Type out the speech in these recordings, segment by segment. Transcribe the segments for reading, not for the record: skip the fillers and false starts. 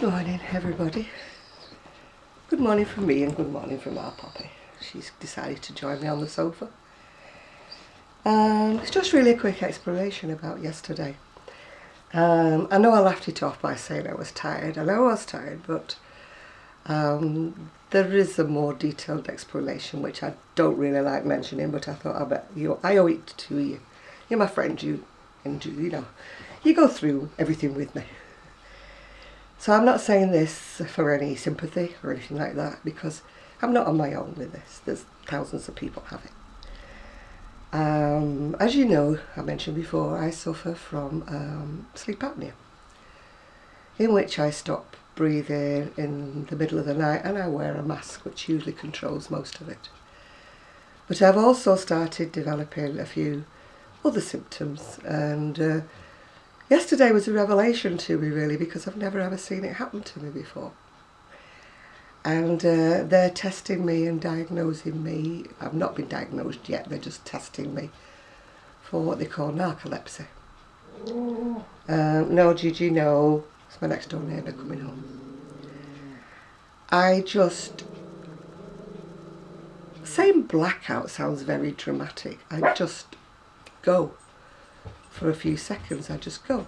morning, everybody. Good morning from me and good morning from our Poppy. She's decided to join me on the sofa. It's just really a quick explanation about yesterday. I know I laughed it off by saying I was tired. I know I was tired, but there is a more detailed explanation which I don't really like mentioning, but I thought I owe it to you. You're my friend, you go through everything with me. So I'm not saying this for any sympathy or anything like that, because I'm not on my own with this. There's thousands of people have it. As you know, I mentioned before, I suffer from sleep apnea, in which I stop breathing in the middle of the night and I wear a mask which usually controls most of it. But I've also started developing a few other symptoms, and yesterday was a revelation to me, really, because I've never ever seen it happen to me before. And they're testing me and diagnosing me. I've not been diagnosed yet, they're just testing me for what they call narcolepsy. No, Gigi, no. It's my next door neighbour coming home. Saying blackout sounds very dramatic. I just go. For a few seconds, I just go.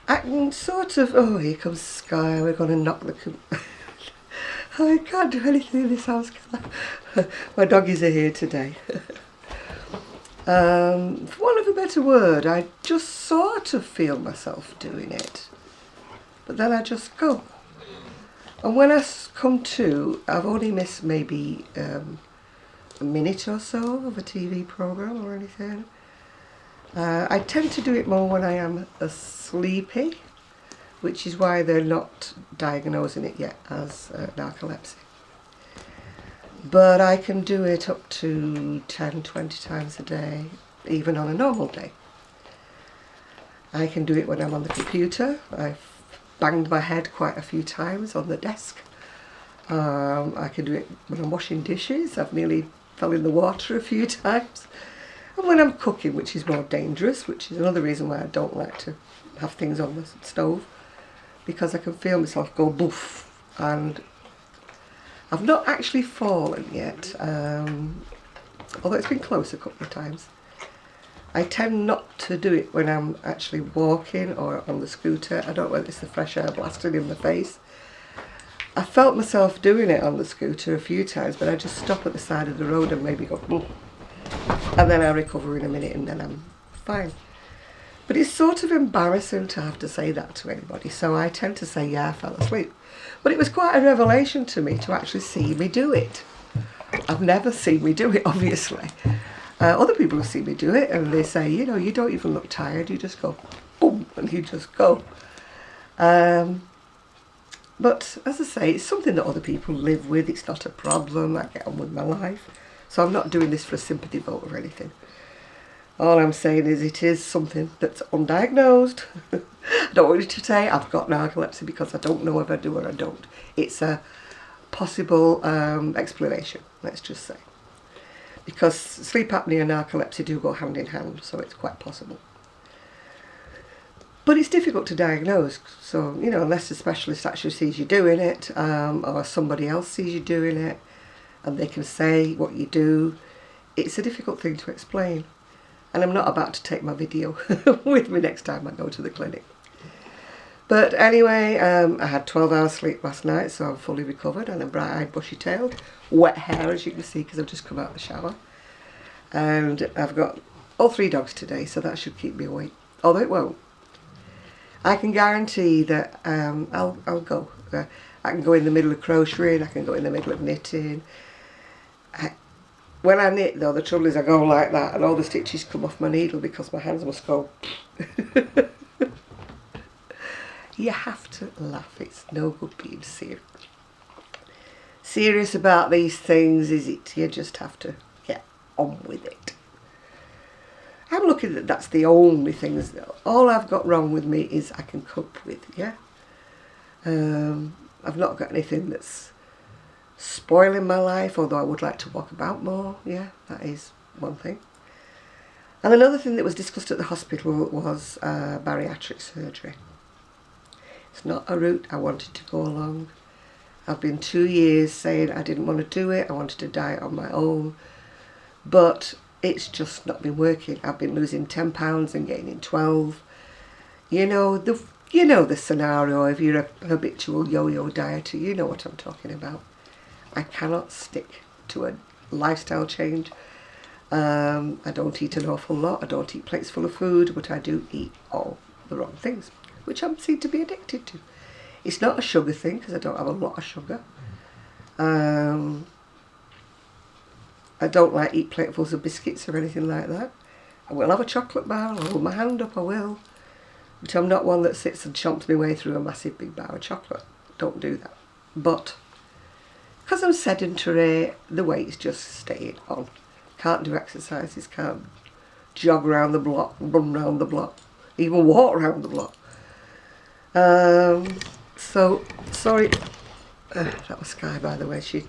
I can sort of, oh, here comes Sky, we're going to knock the... I can't do anything in this house, can I? My doggies are here today. For want of a better word, I just sort of feel myself doing it. But then I just go. And when I come to, I've only missed maybe a minute or so of a TV programme or anything. I tend to do it more when I am sleepy, which is why they're not diagnosing it yet as narcolepsy. But I can do it up to 10, 20 times a day, even on a normal day. I can do it when I'm on the computer. I've banged my head quite a few times on the desk. I can do it when I'm washing dishes. I've nearly fell in the water a few times. And when I'm cooking, which is more dangerous, which is another reason why I don't like to have things on the stove, because I can feel myself go boof. And I've not actually fallen yet, although it's been close a couple of times. I tend not to do it when I'm actually walking or on the scooter. I don't know whether it's the fresh air blasting in the face. I felt myself doing it on the scooter a few times, but I just stop at the side of the road and maybe go boof. And then I recover in a minute and then I'm fine. But it's sort of embarrassing to have to say that to anybody, so I tend to say, yeah, I fell asleep. But it was quite a revelation to me to actually see me do it. I've never seen me do it, obviously. Other people have seen me do it and they say, you know, you don't even look tired, you just go boom and you just go. But as I say, it's something that other people live with, it's not a problem, I get on with my life. So I'm not doing this for a sympathy vote or anything. All I'm saying is it is something that's undiagnosed. I don't want you to say I've got narcolepsy because I don't know if I do or I don't. It's a possible explanation, let's just say. Because sleep apnea and narcolepsy do go hand in hand, so it's quite possible. But it's difficult to diagnose, so, you know, unless a specialist actually sees you doing it, or somebody else sees you doing it, and they can say what you do, it's a difficult thing to explain. And I'm not about to take my video with me next time I go to the clinic. But anyway, I had 12 hours sleep last night, so I'm fully recovered, and I'm bright-eyed, bushy-tailed, wet hair, as you can see, because I've just come out of the shower. And I've got all 3 dogs today, so that should keep me awake, although it won't. I can guarantee that I'll go. I can go in the middle of crocheting, I can go in the middle of knitting. When I knit, though, the trouble is I go like that and all the stitches come off my needle because my hands must go. You have to laugh, it's no good being serious. Serious about these things, is it? You just have to get on with it. I'm lucky that that's the only things. All I've got wrong with me is I can cope with, yeah? I've not got anything that's spoiling my life, although I would like to walk about more, yeah, that is one thing. And another thing that was discussed at the hospital was bariatric surgery. It's not a route I wanted to go along. I've been 2 years saying I didn't want to do it. I wanted to diet on my own. But it's just not been working. I've been losing 10 pounds and gaining 12. You know the scenario. If you're a habitual yo-yo dieter, you know what I'm talking about. I cannot stick to a lifestyle change. I don't eat an awful lot. I don't eat plates full of food, but I do eat all the wrong things, which I seem to be addicted to. It's not a sugar thing, because I don't have a lot of sugar. I don't like eat platefuls of biscuits or anything like that. I will have a chocolate bar, I'll hold my hand up, I will. But I'm not one that sits and chomps my way through a massive big bar of chocolate. Don't do that. But because I'm sedentary, the weight's just staying on. Can't do exercises, can't jog around the block, run around the block, even walk around the block. So, sorry, that was Sky, by the way. She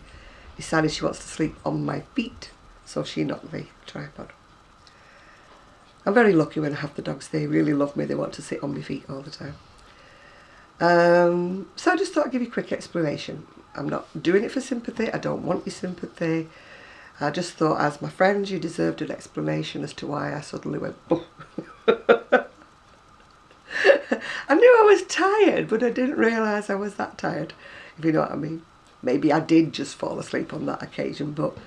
decided she wants to sleep on my feet, so she knocked the tripod. I'm very lucky when I have the dogs. They really love me. They want to sit on my feet all the time. So I just thought I'd give you a quick explanation. I'm not doing it for sympathy. I don't want your sympathy. I just thought, as my friends, you deserved an explanation as to why I suddenly went, oh. I knew I was tired, but I didn't realise I was that tired, if you know what I mean. Maybe I did just fall asleep on that occasion, but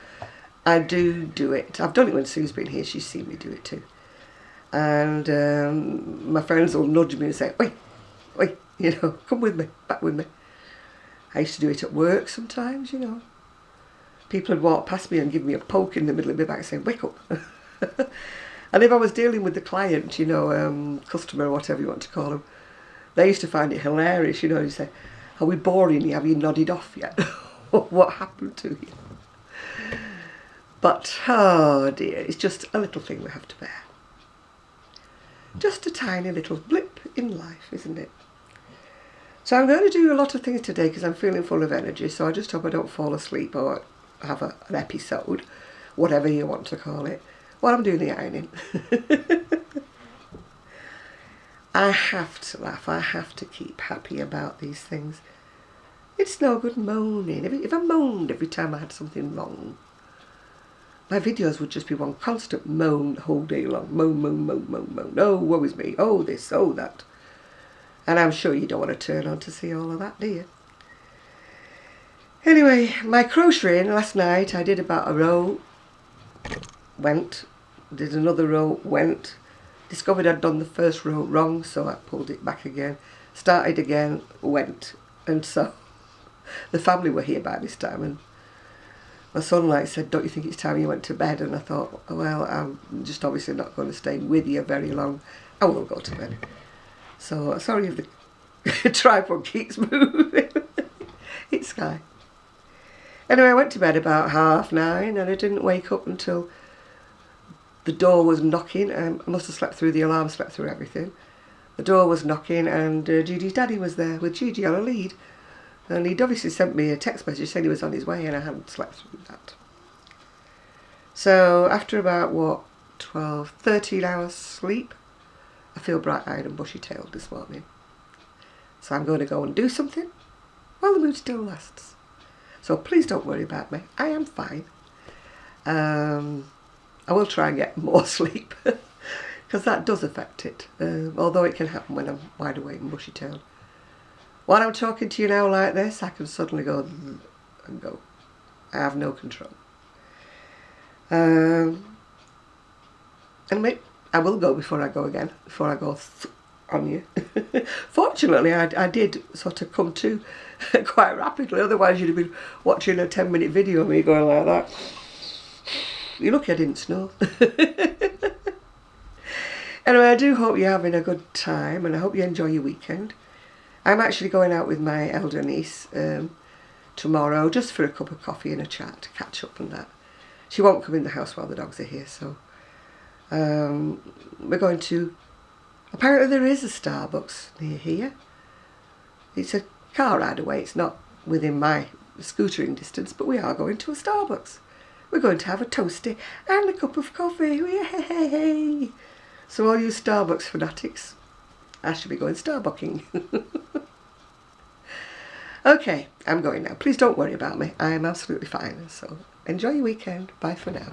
I do it. I've done it when Sue's been here. She's seen me do it too. And my friends will nudge me and say, wait, come with me, back with me. I used to do it at work sometimes, People would walk past me and give me a poke in the middle of my back saying, wake up. And if I was dealing with the client, customer or whatever you want to call them, they used to find it hilarious, you say, are we boring you? Have you nodded off yet? What happened to you? But, oh dear, it's just a little thing we have to bear. Just a tiny little blip in life, isn't it? So I'm going to do a lot of things today because I'm feeling full of energy, so I just hope I don't fall asleep or have an episode, whatever you want to call it, while I'm doing the ironing. I have to laugh. I have to keep happy about these things. It's no good moaning. If I moaned every time I had something wrong, my videos would just be one constant moan the whole day long. Moan, moan, moan, moan, moan. Oh, woe is me. Oh, this, oh, that. And I'm sure you don't want to turn on to see all of that, do you? Anyway, my crocheting last night, I did about a row, went, did another row, went, discovered I'd done the first row wrong, so I pulled it back again, started again, went. And so the family were here by this time, and my son said, don't you think it's time you went to bed? And I thought, well, I'm just obviously not going to stay with you very long. I will go to bed. So sorry if the tripod keeps moving. It's Sky. Anyway, I went to bed about 9:30 and I didn't wake up until the door was knocking. I must have slept through the alarm, slept through everything. The door was knocking and Gigi's daddy was there with Gigi on a lead. And he'd obviously sent me a text message saying he was on his way and I hadn't slept through that. So after about, 13 hours sleep, I feel bright-eyed and bushy-tailed this morning. So I'm going to go and do something while the mood still lasts. So please don't worry about me. I am fine. I will try and get more sleep because that does affect it. Although it can happen when I'm wide awake and bushy-tailed. While I'm talking to you now like this, I can suddenly go and go. I have no control. And I will go before I go again, before I go on you. Fortunately, I did sort of come to quite rapidly, otherwise you'd have been watching a 10-minute video of me going like that. You're lucky I didn't snore. Anyway, I do hope you're having a good time and I hope you enjoy your weekend. I'm actually going out with my elder niece tomorrow just for a cup of coffee and a chat to catch up and that. She won't come in the house while the dogs are here, so we're going to, apparently there is a Starbucks near here. It's a car ride away, it's not within my scootering distance, but we are going to a Starbucks. We're going to have a toastie and a cup of coffee. Yay! So all you Starbucks fanatics, I should be going Starbucking. Okay, I'm going now. Please don't worry about me. I am absolutely fine. So enjoy your weekend. Bye for now.